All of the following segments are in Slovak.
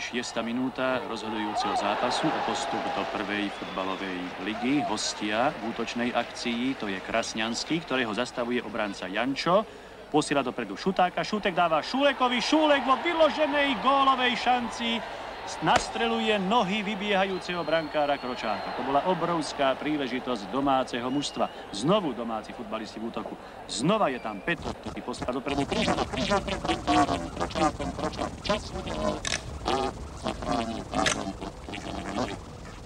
6. minúta rozhodujúceho zápasu o postup do prvej futbalovej ligy. Hostia v útočnej akcii, to je Krasňanský, ktorého zastavuje obranca Jančo. Posiela dopredu Šutáka, Šutek dáva Šulekovi, Šulek vo vyloženej gólovej šanci nastreluje nohy vybiehajúceho brankára Kročáka. To bola obrovská príležitosť domáceho mužstva. Znovu domáci futbalisti v útoku. Znova je tam Petr, ktorý posiela dopredu Kryžana pred brankárom Kročákom. Čas udelal a zachránil párom pod Kryžanové nohy.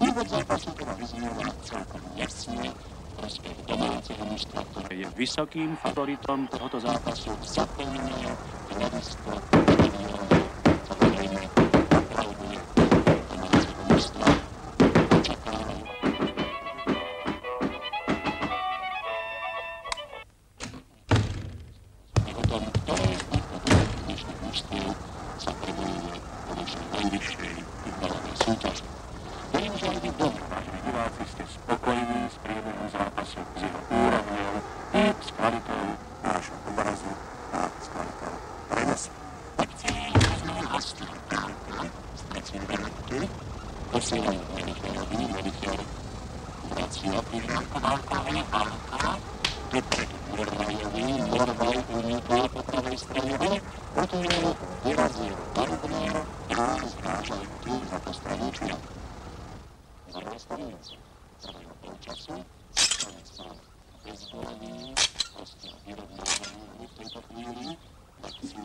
Úvod zápasu teda vyznieva celkom jasne prospech domáceho mužstva, ktoré je vysokým favoritom tohoto zápasu. Zaplnenie hľadisko regionu, samozrejme aplauduje domáceho mužstva. Očakávajú. A o tom, ktoré z týchto dnešných mužstiev sa prebojuje po dnešnej najvyššej futbalovej súťaži. Verím, že aj vy doma, vážení diváci, ste spokojní s priebehom zápasu, s jeho úrovňou i s kvalitou nášho obrazu a s kvalitou prenosu. Akcií znovu hostí Bránka, stratil Vernetu, posielajú Melicherovi, Melicher vracia prihrávku Válkovi, Válka, dopredu Morvajovi, Morvaj unikol po pravej strane, ale potom vyrazil Barubner a zrážajú tu za to stranu Čiak. Zastavíme sa prvého polčasu, koniec sa bezvolený, hostia vyrovnávajú hru v tejto chvíli, Maxim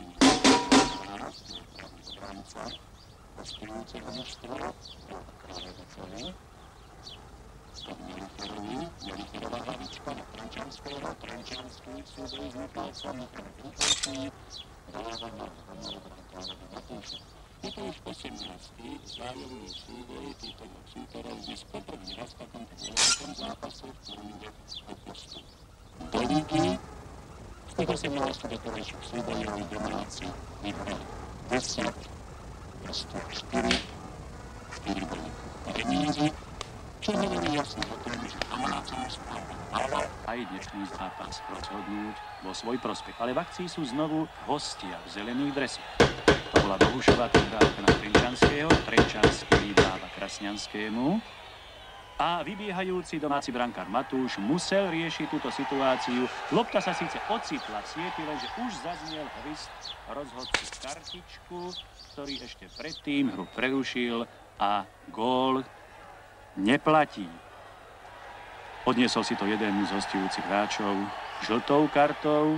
Náraz, je pravý obranca hostujúceho mužstva, dáva Kráľovičovi, Stav Melicherovi, Melicherová hlavička na Trenčanského, Trenčanský v súboji s Michálcom, Michal Vinkovský, dáva na Kráľovi Matúša. Je to už 18. vzájomný súboj týchto dvoch súperov, dnes poprvý raz v takomto dôležitom zápase, v ktorom ide o postup do ligy. Z tých 18 doterajších súbojov domáci vyhrali 10, postup 4 boli remízy, čo hovorí jasne o tom, že domáci mužstva mala aj dnešný zápas rozhodnúť vo svoj prospech. Ale v akcii sú znovu hostia v zelených dresoch. To bola Bohušová prihrávka na Trenčanského, Trenčanský dáva Krasňanskému a vybiehajúci domáci brankár Matúš musel riešiť túto situáciu. Lopta sa síce ocitla v sieti, lenže už zaznel hvist rozhodcu kartičku, ktorý ešte predtým hru prerušil a gól neplatí. Odniesol si to jeden z hostujúcich hráčov žltou kartou.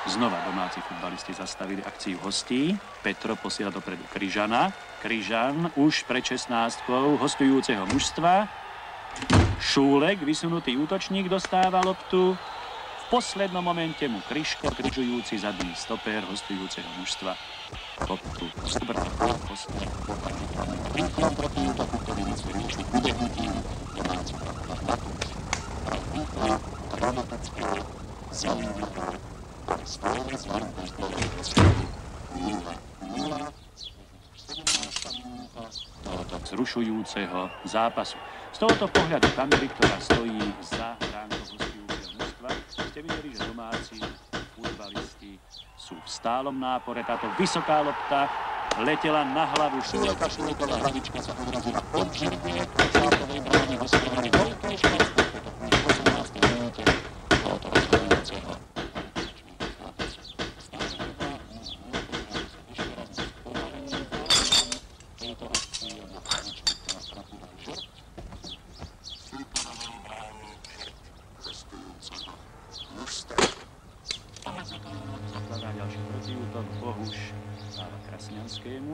Znova domáci futbalisti zastavili akciu hostí. Petro posiela dopredu Kryžana. Kryžan už pred 16-kou hostujúceho mužstva. Šúlek, vysunutý útočník, dostáva loptu. V poslednom momente mu Kryško, križujúci zadný stoper hostujúceho mužstva, loptu zbrtal hostia. Rýchlom protiútoku, ktorý musí rýchli udehnutím domáci brankár Matúš. A rýchlo dramatického zaujímavého ale stále zvar bežbovej rozklady 0-0, 17. minúta tohoto vzrušujúceho zápasu. Z tohoto pohľadu kamery, ktorá stojí za bránkou hostujúceho mužstva, ste videli, že domáci futbalisti sú v stálom nápore. Táto vysoká lopta letela na hlavu Šuleka. Šuleková hlavička sa odrazila od žirnie zátovej brány hostiovali veľké šťastie v 18. minúte tohoto rozhodujúceho.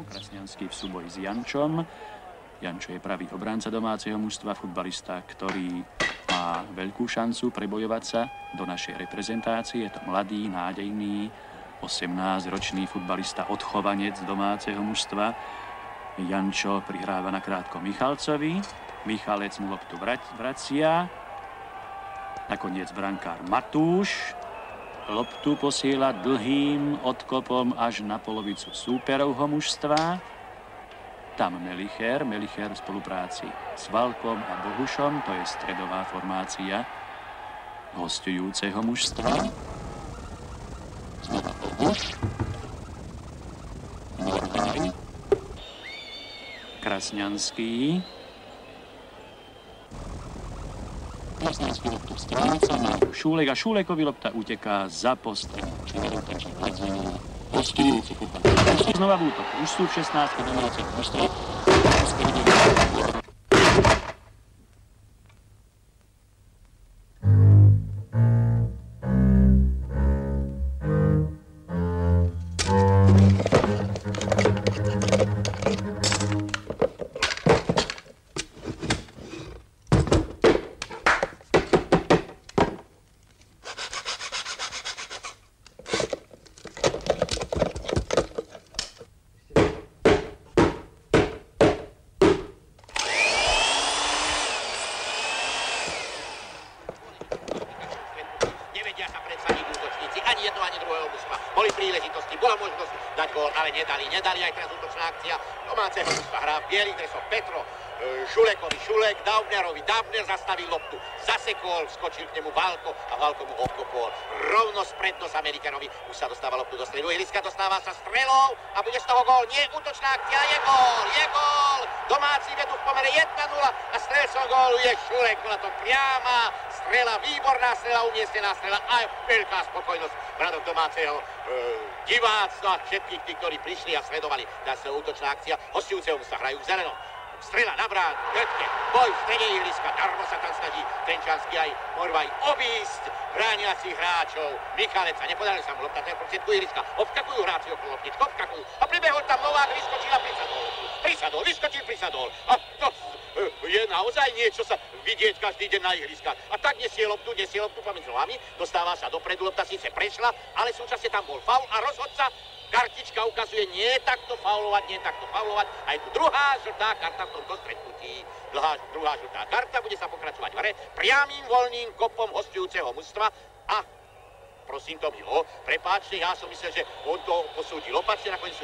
Krasňanský v súboji s Jančom. Jančo je pravý obránca domáceho mužstva, futbalista, ktorý má veľkú šancu prebojovať sa do našej reprezentácie. Je to mladý, nádejný, 18-ročný futbalista, odchovanec domáceho mužstva. Jančo prihráva nakrátko Michalcovi. Michalec mu loptu vracia. Nakoniec brankár Matúš loptu posiela dlhým odkopom až na polovicu súperovho mužstva. Tam Melicher v spolupráci s Valkom a Bohušom, to je stredová formácia hostujúceho mužstva. Znova Bohuš. Morvaj. Krasňanský. Krasňanský loptu stráca na Šúlek a Šúlekovi lopta uteká za postrel. Čiverotačí Vladzimír. Hostujúci kupa. Znova v útoku. Už sú v 16. Domáci mužstva. Ani jedno, ani druhého mužstva. Boli príležitosti, bola možnosť dať gól, ale nedali aj teraz útočná akcia domáceho mužstva. Hrá v bielých dresoch Petro, Šulekovi Šulek, Daubnerovi Daubner zastavil loptu, zasekol, skočil k nemu Valko a Valko mu obkopol rovno spred nos Amerikanovi. Už sa dostáva loptu do stredu, ihriska dostáva sa strelou a bude z toho gól. Nie, útočná akcia, je gól! Domáci vedú v pomere 1-0 a strelcom gólu je Šulek. Bola to priama strela, výborná strela, umiestnená strela a veľká spokojnosť bradov domáceho diváctva, všetkých tých, ktorí prišli a sledovali. Dá sa útočná akcia, hostujúceho sa hrajú v zelenom. Strela na brán, Götke, boj v strede ihriska, darmo sa tam snaží Trenčanský aj Morvaj obísť brániacich hráčov. Michaleca, nepodarilo sa mu lopta, ten prostriedku ihriska, obskakujú hráči okolo loptičku, obskakujú a pribehol tam Novák, vyskočil a prisadol. A to je naozaj niečo sa vidieť každý deň na ihriskách. A tak nesie loptu pomedzi nohami, dostáva sa dopredu, lopta síce prešla, ale súčasne tam bol faul a rozhodca kartička ukazuje nie takto faulovať. A je tu druhá žltá karta v tomto stretnutí. Druhá žltá karta, bude sa pokračovať v hre priamým voľným kopom hostujúceho mužstva a prosím to milo, prepáčte, ja som myslel, že on to posúdil opačne, nakoniec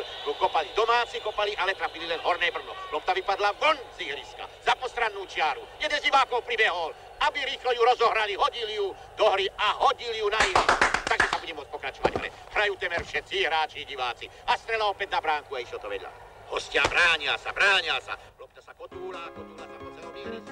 domáci kopali, ale trafili len horné brno. Lopta vypadla von z ihriska, za postrannú čiaru. Jeden z divákov pribehol, aby rýchlo ju rozohrali, hodili ju do hry a hodili ju na ihrisko. Takže sa bude môcť pokračovať v hre. Hrajú temer všetci hráči, diváci. A strela opäť na bránku a išlo to vedľa. Hostia bránia sa. Lopta sa kotúla sa po celom ihrisku.